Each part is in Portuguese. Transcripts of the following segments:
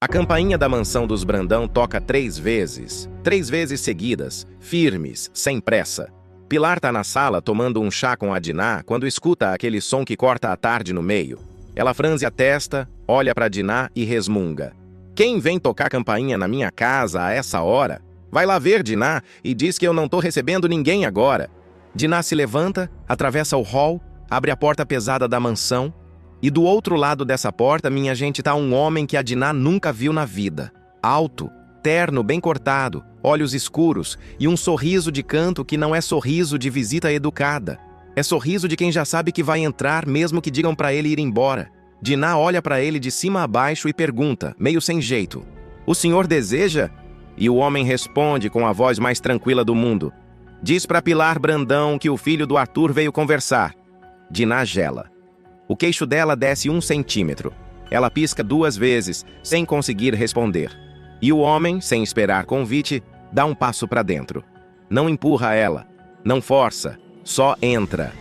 A campainha da mansão dos Brandão toca 3 vezes seguidas, firmes, sem pressa. Pilar tá na sala tomando um chá com a Diná quando escuta aquele som que corta a tarde no meio. Ela franze a testa, olha pra Diná e resmunga. Quem vem tocar campainha na minha casa a essa hora? Vai lá ver, Diná, e diz que eu não tô recebendo ninguém agora. Diná se levanta, atravessa o hall, abre a porta pesada da mansão, e do outro lado dessa porta, minha gente, tá um homem que a Diná nunca viu na vida. Alto, terno bem cortado, olhos escuros e um sorriso de canto que não é sorriso de visita educada. É sorriso de quem já sabe que vai entrar mesmo que digam pra ele ir embora. Diná olha pra ele de cima a baixo e pergunta, meio sem jeito: "O senhor deseja?" E o homem responde com a voz mais tranquila do mundo: "Diz pra Pilar Brandão que o filho do Arthur veio conversar." Diná gela. O queixo dela desce 1 centímetro. Ela pisca 2 vezes, sem conseguir responder. E o homem, sem esperar convite, dá um passo para dentro. Não empurra ela, não força, só entra.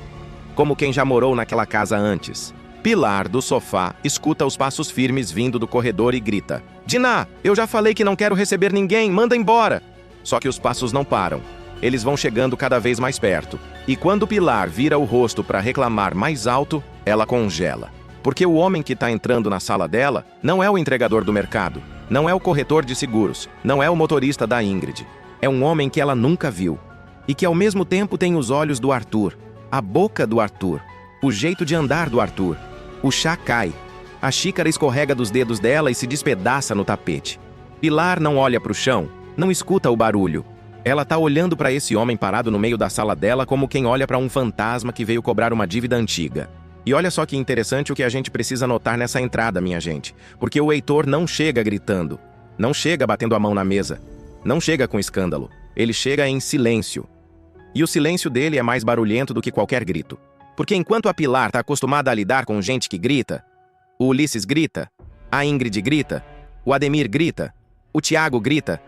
Como quem já morou naquela casa antes. Pilar, do sofá, escuta os passos firmes vindo do corredor e grita: "Diná, eu já falei que não quero receber ninguém, manda embora!" Só que os passos não param. Eles vão chegando cada vez mais perto. E quando Pilar vira o rosto para reclamar mais alto, ela congela. Porque o homem que está entrando na sala dela não é o entregador do mercado, não é o corretor de seguros, não é o motorista da Ingrid. É um homem que ela nunca viu. E que ao mesmo tempo tem os olhos do Arthur, a boca do Arthur, o jeito de andar do Arthur. O chá cai. A xícara escorrega dos dedos dela e se despedaça no tapete. Pilar não olha para o chão, não escuta o barulho. Ela tá olhando para esse homem parado no meio da sala dela como quem olha para um fantasma que veio cobrar uma dívida antiga. E olha só que interessante o que a gente precisa notar nessa entrada, minha gente. Porque o Heitor não chega gritando, não chega batendo a mão na mesa, não chega com escândalo. Ele chega em silêncio. E o silêncio dele é mais barulhento do que qualquer grito. Porque enquanto a Pilar tá acostumada a lidar com gente que grita, o Ulisses grita, a Ingrid grita, o Ademir grita, o Tiago grita,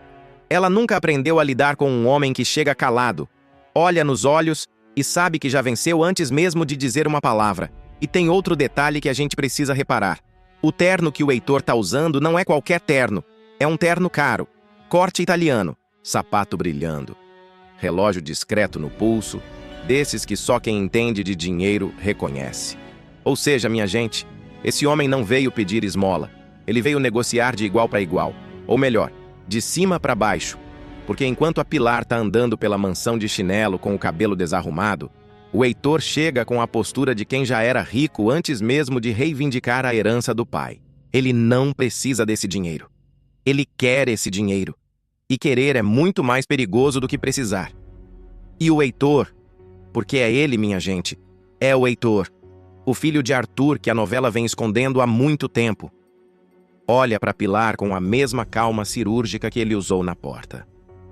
ela nunca aprendeu a lidar com um homem que chega calado, olha nos olhos e sabe que já venceu antes mesmo de dizer uma palavra. E tem outro detalhe que a gente precisa reparar. O terno que o Heitor tá usando não é qualquer terno. É um terno caro, corte italiano, sapato brilhando, relógio discreto no pulso, desses que só quem entende de dinheiro reconhece. Ou seja, minha gente, esse homem não veio pedir esmola. Ele veio negociar de igual para igual. Ou melhor, de cima para baixo, porque enquanto a Pilar tá andando pela mansão de chinelo com o cabelo desarrumado, o Heitor chega com a postura de quem já era rico antes mesmo de reivindicar a herança do pai. Ele não precisa desse dinheiro. Ele quer esse dinheiro. E querer é muito mais perigoso do que precisar. E o Heitor, porque é ele, minha gente, é o Heitor, o filho de Arthur que a novela vem escondendo há muito tempo. Olha para Pilar com a mesma calma cirúrgica que ele usou na porta.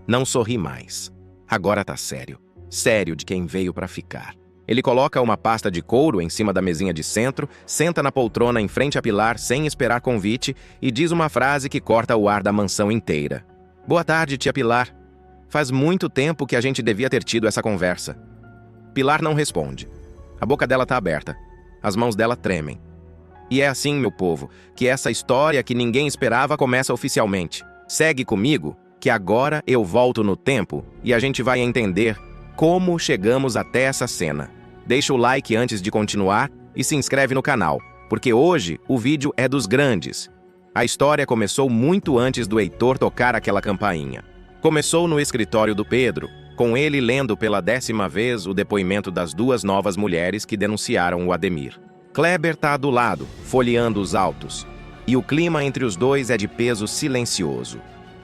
Não sorri mais. Agora tá sério. Sério de quem veio para ficar. Ele coloca uma pasta de couro em cima da mesinha de centro, senta na poltrona em frente a Pilar sem esperar convite e diz uma frase que corta o ar da mansão inteira. "Boa tarde, tia Pilar. Faz muito tempo que a gente devia ter tido essa conversa." Pilar não responde. A boca dela tá aberta. As mãos dela tremem. E é assim, meu povo, que essa história que ninguém esperava começa oficialmente. Segue comigo, que agora eu volto no tempo e a gente vai entender como chegamos até essa cena. Deixa o like antes de continuar e se inscreve no canal, porque hoje o vídeo é dos grandes. A história começou muito antes do Heitor tocar aquela campainha. Começou no escritório do Pedro, com ele lendo pela 10ª vez o depoimento das 2 novas mulheres que denunciaram o Ademir. Kleber tá do lado, folheando os autos. E o clima entre os dois é de peso silencioso.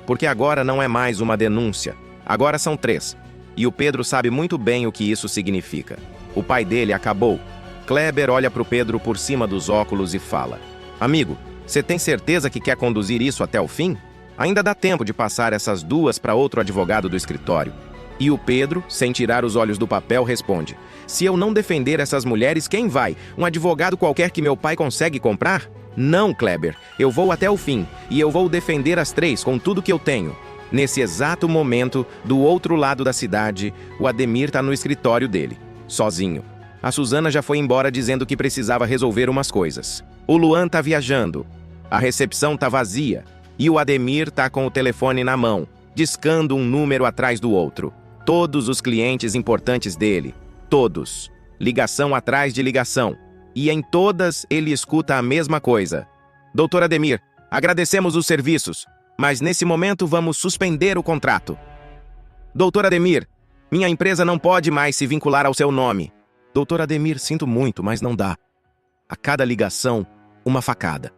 Porque agora não é mais uma denúncia, agora são 3. E o Pedro sabe muito bem o que isso significa. O pai dele acabou. Kleber olha pro Pedro por cima dos óculos e fala: "Amigo, você tem certeza que quer conduzir isso até o fim? Ainda dá tempo de passar essas 2 para outro advogado do escritório." E o Pedro, sem tirar os olhos do papel, responde: "Se eu não defender essas mulheres, quem vai? Um advogado qualquer que meu pai consegue comprar? Não, Kleber, eu vou até o fim, e eu vou defender as 3 com tudo que eu tenho." Nesse exato momento, do outro lado da cidade, o Ademir tá no escritório dele, sozinho. A Suzana já foi embora dizendo que precisava resolver umas coisas. O Luan tá viajando. A recepção tá vazia. E o Ademir tá com o telefone na mão, discando um número atrás do outro. Todos os clientes importantes dele. Todos. Ligação atrás de ligação. E em todas ele escuta a mesma coisa. Doutor Ademir, agradecemos os serviços, mas nesse momento vamos suspender o contrato. Doutor Ademir, minha empresa não pode mais se vincular ao seu nome. Doutor Ademir, sinto muito, mas não dá. A cada ligação, uma facada.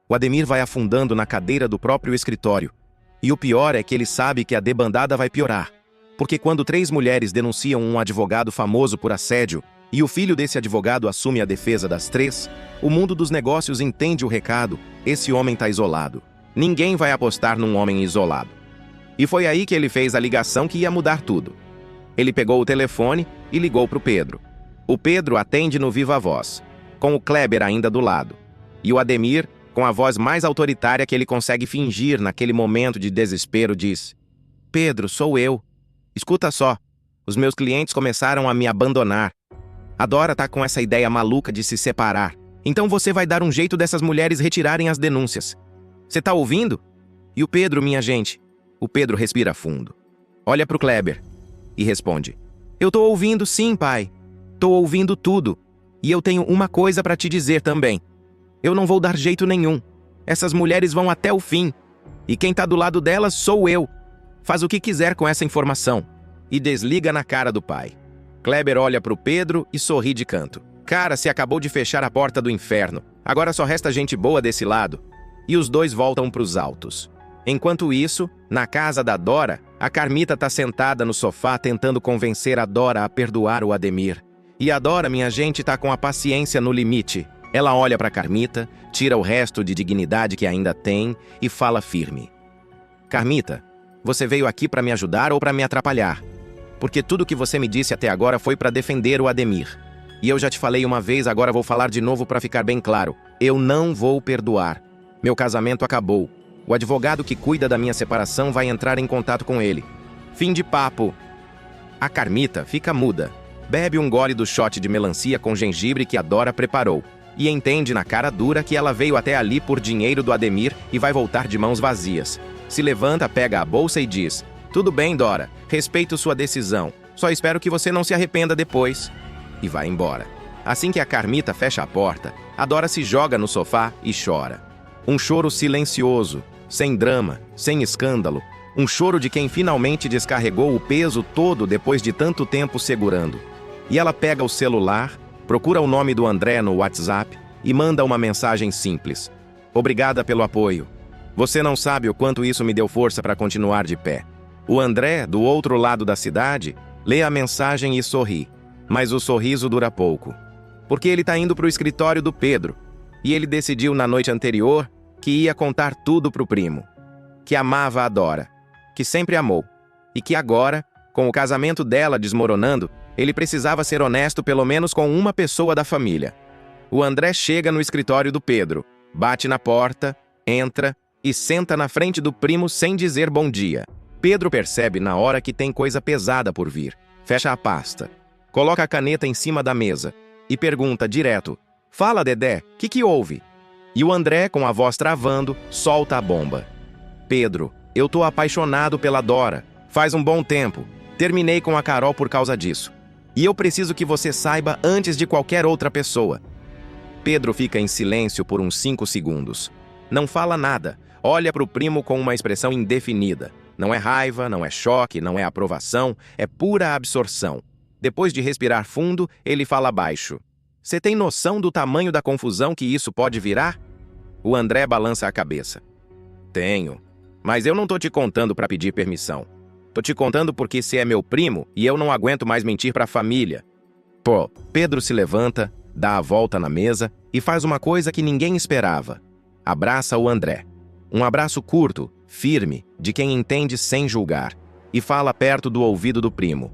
O Ademir vai afundando na cadeira do próprio escritório. E o pior é que ele sabe que a debandada vai piorar. Porque quando 3 mulheres denunciam um advogado famoso por assédio, e o filho desse advogado assume a defesa das 3, o mundo dos negócios entende o recado: esse homem está isolado. Ninguém vai apostar num homem isolado. E foi aí que ele fez a ligação que ia mudar tudo. Ele pegou o telefone e ligou para o Pedro. O Pedro atende no viva voz, com o Kleber ainda do lado. E o Ademir, com a voz mais autoritária que ele consegue fingir naquele momento de desespero, diz: Pedro, sou eu. Escuta só, os meus clientes começaram a me abandonar. A Dora tá com essa ideia maluca de se separar. Então você vai dar um jeito dessas mulheres retirarem as denúncias. Você tá ouvindo? E o Pedro, minha gente? O Pedro respira fundo. Olha pro Kleber e responde: Eu tô ouvindo sim, pai. Tô ouvindo tudo. E eu tenho uma coisa pra te dizer também. Eu não vou dar jeito nenhum. Essas mulheres vão até o fim. E quem tá do lado delas sou eu. Faz o que quiser com essa informação. E desliga na cara do pai. Kleber olha pro Pedro e sorri de canto. Cara, se acabou de fechar a porta do inferno. Agora só resta gente boa desse lado. E os dois voltam pros altos. Enquanto isso, na casa da Dora, a Carmita tá sentada no sofá tentando convencer a Dora a perdoar o Ademir. E a Dora, minha gente, tá com a paciência no limite. Ela olha pra Carmita, tira o resto de dignidade que ainda tem e fala firme. Carmita, você veio aqui pra me ajudar ou pra me atrapalhar? Porque tudo que você me disse até agora foi pra defender o Ademir. E eu já te falei uma vez, agora vou falar de novo pra ficar bem claro. Eu não vou perdoar. Meu casamento acabou. O advogado que cuida da minha separação vai entrar em contato com ele. Fim de papo. A Carmita fica muda. Bebe um gole do shot de melancia com gengibre que a Dora preparou. E entende na cara dura que ela veio até ali por dinheiro do Ademir e vai voltar de mãos vazias. Se levanta, pega a bolsa e diz: Tudo bem, Dora. Respeito sua decisão. Só espero que você não se arrependa depois. E vai embora. Assim que a Carmita fecha a porta, a Dora se joga no sofá e chora. Um choro silencioso, sem drama, sem escândalo. Um choro de quem finalmente descarregou o peso todo depois de tanto tempo segurando. E ela pega o celular, procura o nome do André no WhatsApp e manda uma mensagem simples. Obrigada pelo apoio. Você não sabe o quanto isso me deu força para continuar de pé. O André, do outro lado da cidade, lê a mensagem e sorri. Mas o sorriso dura pouco. Porque ele está indo para o escritório do Pedro. E ele decidiu na noite anterior que ia contar tudo pro primo. Que amava a Dora. Que sempre amou. E que agora, com o casamento dela desmoronando, ele precisava ser honesto pelo menos com uma pessoa da família. O André chega no escritório do Pedro, bate na porta, entra e senta na frente do primo sem dizer bom dia. Pedro percebe na hora que tem coisa pesada por vir. Fecha a pasta, coloca a caneta em cima da mesa e pergunta direto: Fala, Dedé, que houve? E o André, com a voz travando, solta a bomba. Pedro, eu tô apaixonado pela Dora. Faz um bom tempo. Terminei com a Carol por causa disso. E eu preciso que você saiba antes de qualquer outra pessoa. Pedro fica em silêncio por uns 5 segundos. Não fala nada. Olha pro primo com uma expressão indefinida. Não é raiva, não é choque, não é aprovação, é pura absorção. Depois de respirar fundo, ele fala baixo. Você tem noção do tamanho da confusão que isso pode virar? O André balança a cabeça. Tenho. Mas eu não tô te contando para pedir permissão. Tô te contando porque você é meu primo e eu não aguento mais mentir pra família. Pô, Pedro se levanta, dá a volta na mesa e faz uma coisa que ninguém esperava. Abraça o André. Um abraço curto, firme, de quem entende sem julgar. E fala perto do ouvido do primo.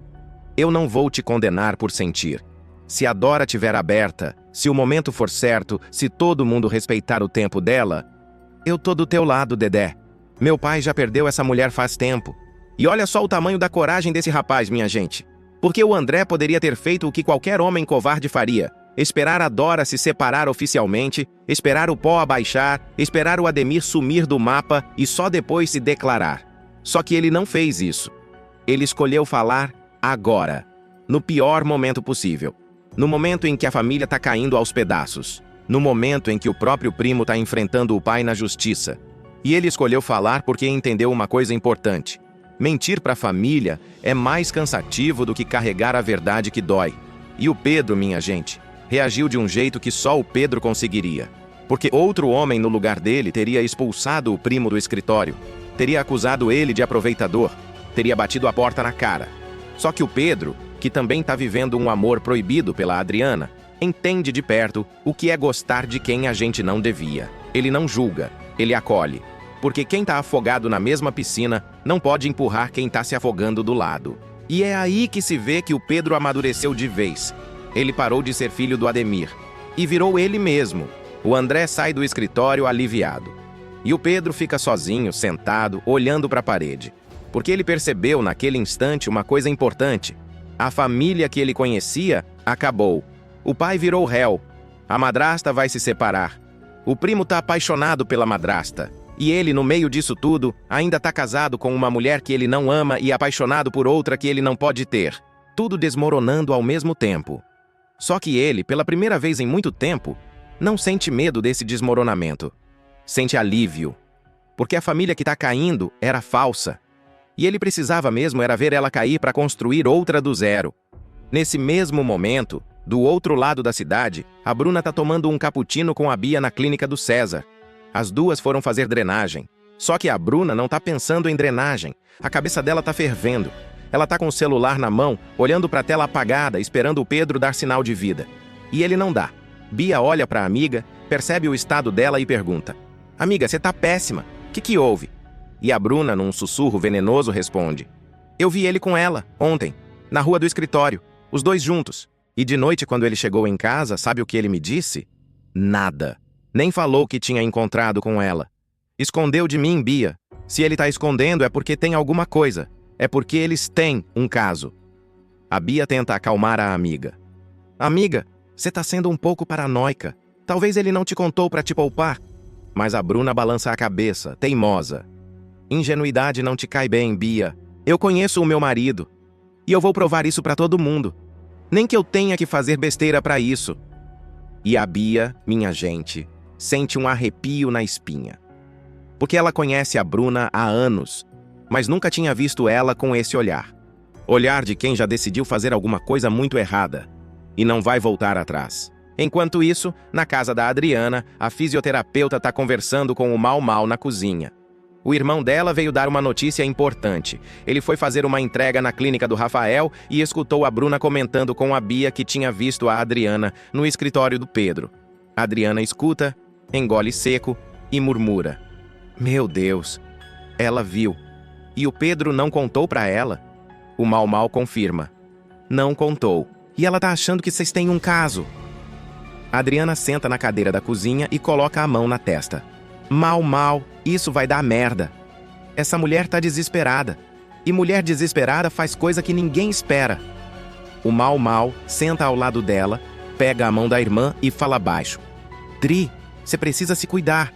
Eu não vou te condenar por sentir. Se a Dora tiver aberta, se o momento for certo, se todo mundo respeitar o tempo dela, eu tô do teu lado, Dedé. Meu pai já perdeu essa mulher faz tempo. E olha só o tamanho da coragem desse rapaz, minha gente. Porque o André poderia ter feito o que qualquer homem covarde faria. esperar a Dora se separar oficialmente, esperar o pó abaixar, esperar o Ademir sumir do mapa e só depois se declarar. Só que ele não fez isso. Ele escolheu falar agora, no pior momento possível. No momento em que a família está caindo aos pedaços. No momento em que o próprio primo está enfrentando o pai na justiça. E ele escolheu falar porque entendeu uma coisa importante. Mentir para a família é mais cansativo do que carregar a verdade que dói. E o Pedro, minha gente, reagiu de um jeito que só o Pedro conseguiria. Porque outro homem no lugar dele teria expulsado o primo do escritório, teria acusado ele de aproveitador, teria batido a porta na cara. Só que o Pedro, que também está vivendo um amor proibido pela Adriana, entende de perto o que é gostar de quem a gente não devia. Ele não julga, ele acolhe. Porque quem está afogado na mesma piscina não pode empurrar quem está se afogando do lado. E é aí que se vê que o Pedro amadureceu de vez. Ele parou de ser filho do Ademir e virou ele mesmo. O André sai do escritório aliviado. E o Pedro fica sozinho, sentado, olhando para a parede. Porque ele percebeu naquele instante uma coisa importante. A família que ele conhecia acabou. O pai virou réu. A madrasta vai se separar. O primo está apaixonado pela madrasta. E ele, no meio disso tudo, ainda está casado com uma mulher que ele não ama e apaixonado por outra que ele não pode ter. Tudo desmoronando ao mesmo tempo. Só que ele, pela primeira vez em muito tempo, não sente medo desse desmoronamento. Sente alívio. Porque a família que está caindo era falsa. E ele precisava mesmo era ver ela cair para construir outra do zero. Nesse mesmo momento, do outro lado da cidade, a Bruna está tomando um cappuccino com a Bia na clínica do César. As duas foram fazer drenagem. Só que a Bruna não está pensando em drenagem. A cabeça dela está fervendo. Ela está com o celular na mão, olhando para a tela apagada, esperando o Pedro dar sinal de vida. E ele não dá. Bia olha para a amiga, percebe o estado dela e pergunta: "Amiga, você tá péssima. O que houve?" E a Bruna, num sussurro venenoso, responde: "Eu vi ele com ela, ontem, na rua do escritório, os dois juntos. E de noite, quando ele chegou em casa, sabe o que ele me disse? Nada. Nem falou que tinha encontrado com ela. Escondeu de mim, Bia. Se ele tá escondendo é porque tem alguma coisa. É porque eles têm um caso." A Bia tenta acalmar a amiga. "Amiga, você tá sendo um pouco paranoica. Talvez ele não te contou pra te poupar." Mas a Bruna balança a cabeça, teimosa. "Ingenuidade não te cai bem, Bia. Eu conheço o meu marido. E eu vou provar isso pra todo mundo. Nem que eu tenha que fazer besteira pra isso." E a Bia, minha gente, sente um arrepio na espinha. Porque ela conhece a Bruna há anos, mas nunca tinha visto ela com esse olhar. Olhar de quem já decidiu fazer alguma coisa muito errada e não vai voltar atrás. Enquanto isso, na casa da Adriana, a fisioterapeuta está conversando com o Mal na cozinha. O irmão dela veio dar uma notícia importante. Ele foi fazer uma entrega na clínica do Rafael e escutou a Bruna comentando com a Bia que tinha visto a Adriana no escritório do Pedro. A Adriana escuta, engole seco e murmura: "Meu Deus, ela viu. E o Pedro não contou pra ela?" O Mal confirma: "Não contou. E ela tá achando que vocês têm um caso." A Adriana senta na cadeira da cozinha e coloca a mão na testa. Mal, isso vai dar merda. Essa mulher tá desesperada. E mulher desesperada faz coisa que ninguém espera. O Mal senta ao lado dela, pega a mão da irmã e fala baixo: "Dri, você precisa se cuidar.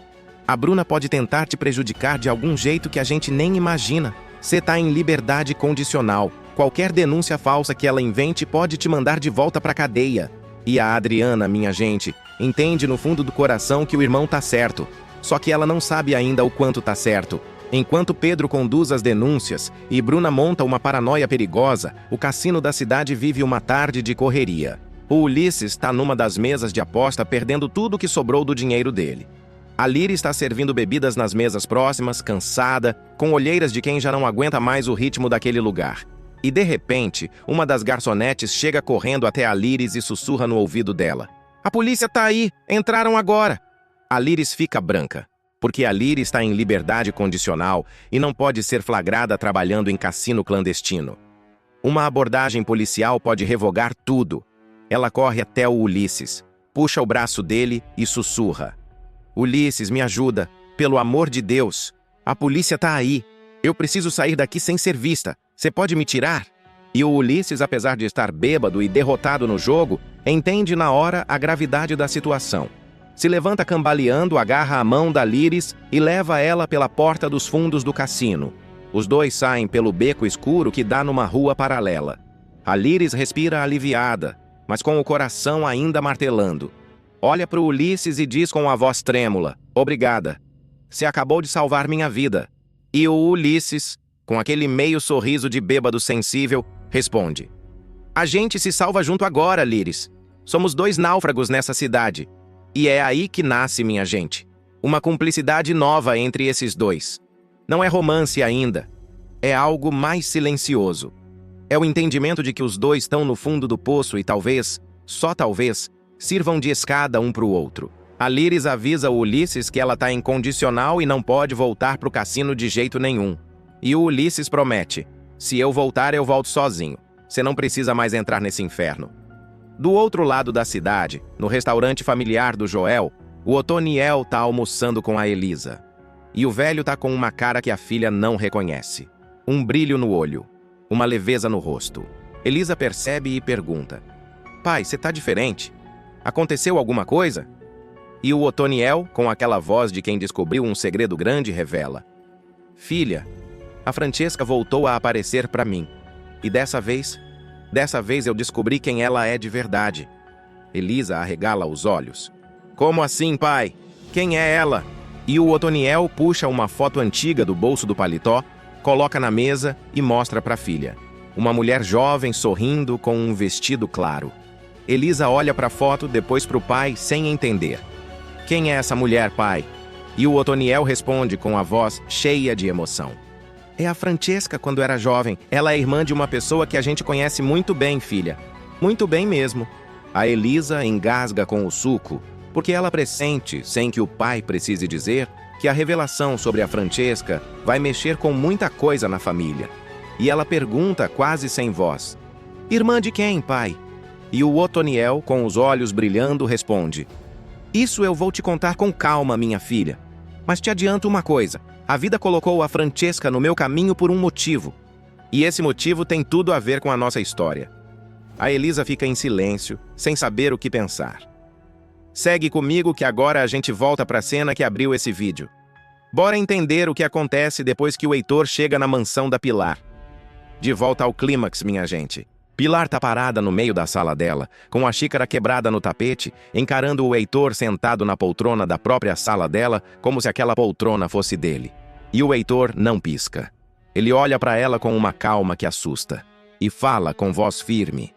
A Bruna pode tentar te prejudicar de algum jeito que a gente nem imagina. Você tá em liberdade condicional. Qualquer denúncia falsa que ela invente pode te mandar de volta pra cadeia." E a Adriana, minha gente, entende no fundo do coração que o irmão tá certo. Só que ela não sabe ainda o quanto tá certo. Enquanto Pedro conduz as denúncias e Bruna monta uma paranoia perigosa, o cassino da cidade vive uma tarde de correria. O Ulisses está numa das mesas de aposta perdendo tudo que sobrou do dinheiro dele. A Liri está servindo bebidas nas mesas próximas, cansada, com olheiras de quem já não aguenta mais o ritmo daquele lugar. E de repente, uma das garçonetes chega correndo até a Liris e sussurra no ouvido dela: "A polícia tá aí! Entraram agora!" A Liris fica branca, porque a Liri está em liberdade condicional e não pode ser flagrada trabalhando em cassino clandestino. Uma abordagem policial pode revogar tudo. Ela corre até o Ulisses, puxa o braço dele e sussurra: "Ulisses, me ajuda. Pelo amor de Deus. A polícia tá aí. Eu preciso sair daqui sem ser vista. Você pode me tirar?" E o Ulisses, apesar de estar bêbado e derrotado no jogo, Entende na hora a gravidade da situação. Se levanta cambaleando, agarra a mão da Liris e leva ela pela porta dos fundos do cassino. Os dois saem pelo beco escuro que dá numa rua paralela. A Liris respira aliviada, mas com o coração ainda martelando. Olha para o Ulisses e diz com a voz trêmula: "Obrigada. Você acabou de salvar minha vida." E o Ulisses, com aquele meio sorriso de bêbado sensível, responde: "A gente se salva junto agora, Liris. Somos dois náufragos nessa cidade. E é aí que nasce, minha gente, uma cumplicidade nova entre esses dois. Não é romance ainda. É algo mais silencioso. É o entendimento de que os dois estão no fundo do poço e talvez, só talvez, sirvam de escada um para o outro." A Liris avisa o Ulisses que ela está incondicional e não pode voltar para o cassino de jeito nenhum. E o Ulisses promete: "Se eu voltar, eu volto sozinho. Você não precisa mais entrar nesse inferno." Do outro lado da cidade, no restaurante familiar do Joel, o Otoniel está almoçando com a Elisa. E o velho está com uma cara que a filha não reconhece. Um brilho no olho, uma leveza no rosto. Elisa percebe e pergunta: "Pai, você está diferente? Aconteceu alguma coisa?" E o Otoniel, com aquela voz de quem descobriu um segredo grande, revela: "Filha, a Francesca voltou a aparecer para mim. E dessa vez eu descobri quem ela é de verdade." Elisa arregala os olhos. "Como assim, pai? Quem é ela?" E o Otoniel puxa uma foto antiga do bolso do paletó, coloca na mesa e mostra para a filha. Uma mulher jovem sorrindo com um vestido claro. Elisa olha para a foto, depois para o pai, sem entender. "Quem é essa mulher, pai?" E o Otoniel responde com a voz cheia de emoção: "É a Francesca quando era jovem. Ela é irmã de uma pessoa que a gente conhece muito bem, filha. Muito bem mesmo." A Elisa engasga com o suco, porque ela pressente, sem que o pai precise dizer, que a revelação sobre a Francesca vai mexer com muita coisa na família. E ela pergunta quase sem voz: "Irmã de quem, pai?" E o Otoniel, com os olhos brilhando, responde: "Isso eu vou te contar com calma, minha filha. Mas te adianto uma coisa. A vida colocou a Francesca no meu caminho por um motivo. E esse motivo tem tudo a ver com a nossa história." A Elisa fica em silêncio, sem saber o que pensar. Segue comigo que agora a gente volta para a cena que abriu esse vídeo. Bora entender o que acontece depois que o Heitor chega na mansão da Pilar. De volta ao clímax, minha gente. Pilar tá parada no meio da sala dela, com a xícara quebrada no tapete, encarando o Heitor sentado na poltrona da própria sala dela, como se aquela poltrona fosse dele. E o Heitor não pisca. Ele olha para ela com uma calma que assusta. E fala com voz firme: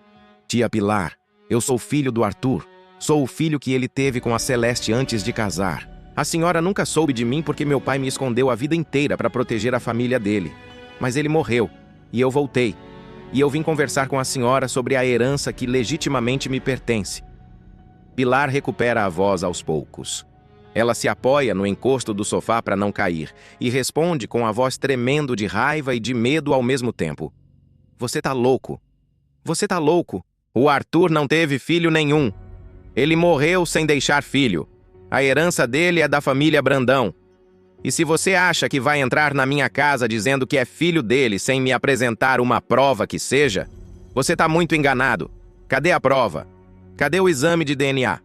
"Tia Pilar, eu sou filho do Arthur. Sou o filho que ele teve com a Celeste antes de casar. A senhora nunca soube de mim porque meu pai me escondeu a vida inteira para proteger a família dele. Mas ele morreu, e eu voltei. E eu vim conversar com a senhora sobre a herança que legitimamente me pertence." Pilar recupera a voz aos poucos. Ela se apoia no encosto do sofá para não cair e responde com a voz tremendo de raiva e de medo ao mesmo tempo: "Você tá louco. Você tá louco. O Arthur não teve filho nenhum. Ele morreu sem deixar filho. A herança dele é da família Brandão. E se você acha que vai entrar na minha casa dizendo que é filho dele sem me apresentar uma prova que seja, você tá muito enganado. Cadê a prova? Cadê o exame de DNA?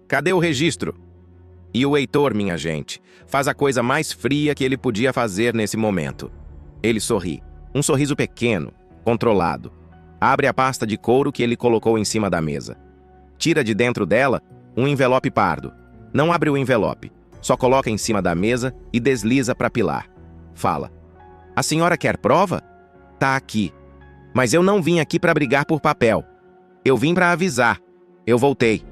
Cadê o registro?" E o Heitor, minha gente, faz a coisa mais fria que ele podia fazer nesse momento. Ele sorri. Um sorriso pequeno, controlado. Abre a pasta de couro que ele colocou em cima da mesa. Tira de dentro dela um envelope pardo. Não abre o envelope. Só coloca em cima da mesa e desliza para Pilar. Fala: "A senhora quer prova? Tá aqui. Mas eu não vim aqui para brigar por papel. Eu vim para avisar. Eu voltei.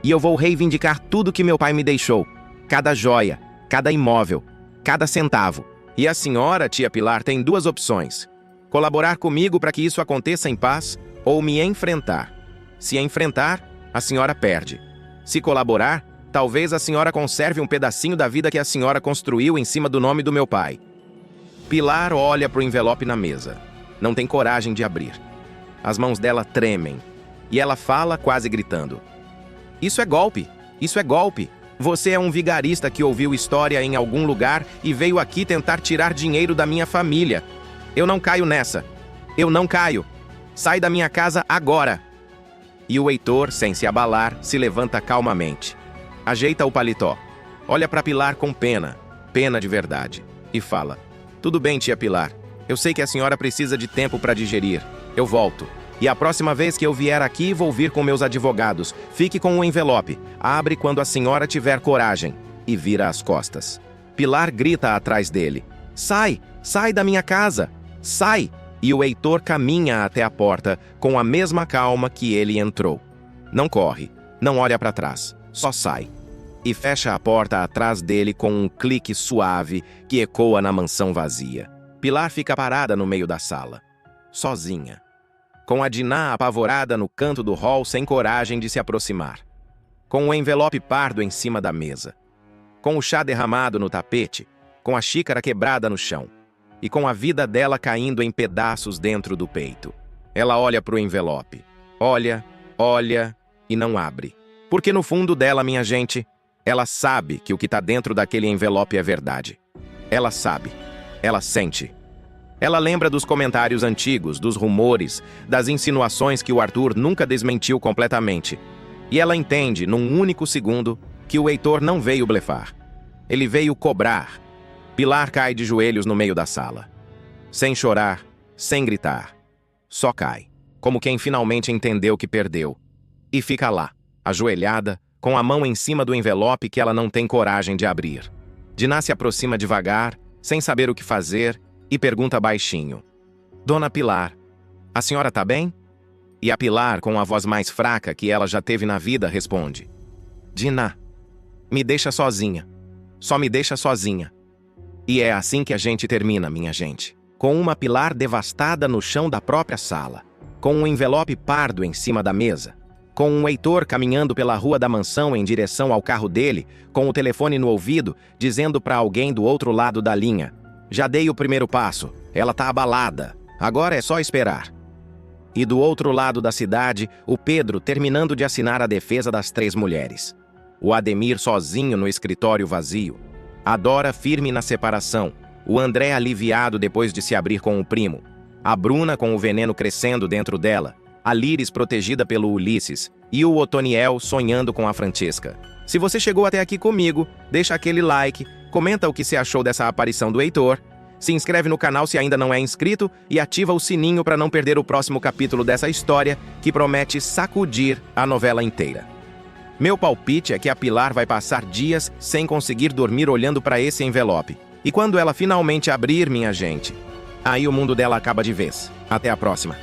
E eu vou reivindicar tudo que meu pai me deixou. Cada joia, cada imóvel, cada centavo. E a senhora, tia Pilar, tem duas opções: colaborar comigo para que isso aconteça em paz ou me enfrentar. Se enfrentar, a senhora perde. Se colaborar, talvez a senhora conserve um pedacinho da vida que a senhora construiu em cima do nome do meu pai." Pilar olha para o envelope na mesa. Não tem coragem de abrir. As mãos dela tremem. E ela fala quase gritando: "Isso é golpe! Isso é golpe! Você é um vigarista que ouviu história em algum lugar e veio aqui tentar tirar dinheiro da minha família. Eu não caio nessa. Eu não caio. Sai da minha casa agora." E o Heitor, sem se abalar, se levanta calmamente. Ajeita o paletó. Olha para Pilar com pena de verdade, e fala: "Tudo bem, tia Pilar. Eu sei que a senhora precisa de tempo para digerir. Eu volto. E a próxima vez que eu vier aqui, vou vir com meus advogados. Fique com o envelope. Abre quando a senhora tiver coragem." E vira as costas. Pilar grita atrás dele: "Sai! Sai da minha casa! Sai!" E o Heitor caminha até a porta com a mesma calma que ele entrou. Não corre, não olha para trás, só sai. E fecha a porta atrás dele com um clique suave que ecoa na mansão vazia. Pilar fica parada no meio da sala, sozinha, com a Diná apavorada no canto do hall sem coragem de se aproximar, com o envelope pardo em cima da mesa, com o chá derramado no tapete, com a xícara quebrada no chão e com a vida dela caindo em pedaços dentro do peito. Ela olha para o envelope, olha e não abre. Porque no fundo dela, minha gente, ela sabe que o que está dentro daquele envelope é verdade. Ela sabe. Ela sente. Ela lembra dos comentários antigos, dos rumores, das insinuações que o Arthur nunca desmentiu completamente. E ela entende, num único segundo, que o Heitor não veio blefar. Ele veio cobrar. Pilar cai de joelhos no meio da sala. Sem chorar, sem gritar. Só cai, como quem finalmente entendeu que perdeu. E fica lá, ajoelhada, com a mão em cima do envelope que ela não tem coragem de abrir. Diná se aproxima devagar, sem saber o que fazer, e pergunta baixinho: "Dona Pilar, a senhora tá bem?" E a Pilar, com a voz mais fraca que ela já teve na vida, responde: "Diná, me deixa sozinha. Só me deixa sozinha." E é assim que a gente termina, minha gente. Com uma Pilar devastada no chão da própria sala, com um envelope pardo em cima da mesa, com um Heitor caminhando pela rua da mansão em direção ao carro dele, com o telefone no ouvido, dizendo para alguém do outro lado da linha: "Já dei o primeiro passo, ela tá abalada, agora é só esperar." E do outro lado da cidade, o Pedro terminando de assinar a defesa das 3 mulheres. O Ademir sozinho no escritório vazio. A Dora firme na separação. O André aliviado depois de se abrir com o primo. A Bruna com o veneno crescendo dentro dela. A Liris protegida pelo Ulisses. E o Otoniel sonhando com a Francesca. Se você chegou até aqui comigo, deixa aquele like, comenta o que você achou dessa aparição do Heitor, se inscreve no canal se ainda não é inscrito e ativa o sininho para não perder o próximo capítulo dessa história que promete sacudir a novela inteira. Meu palpite é que a Pilar vai passar dias sem conseguir dormir olhando para esse envelope. E quando ela finalmente abrir, minha gente, aí o mundo dela acaba de vez. Até a próxima.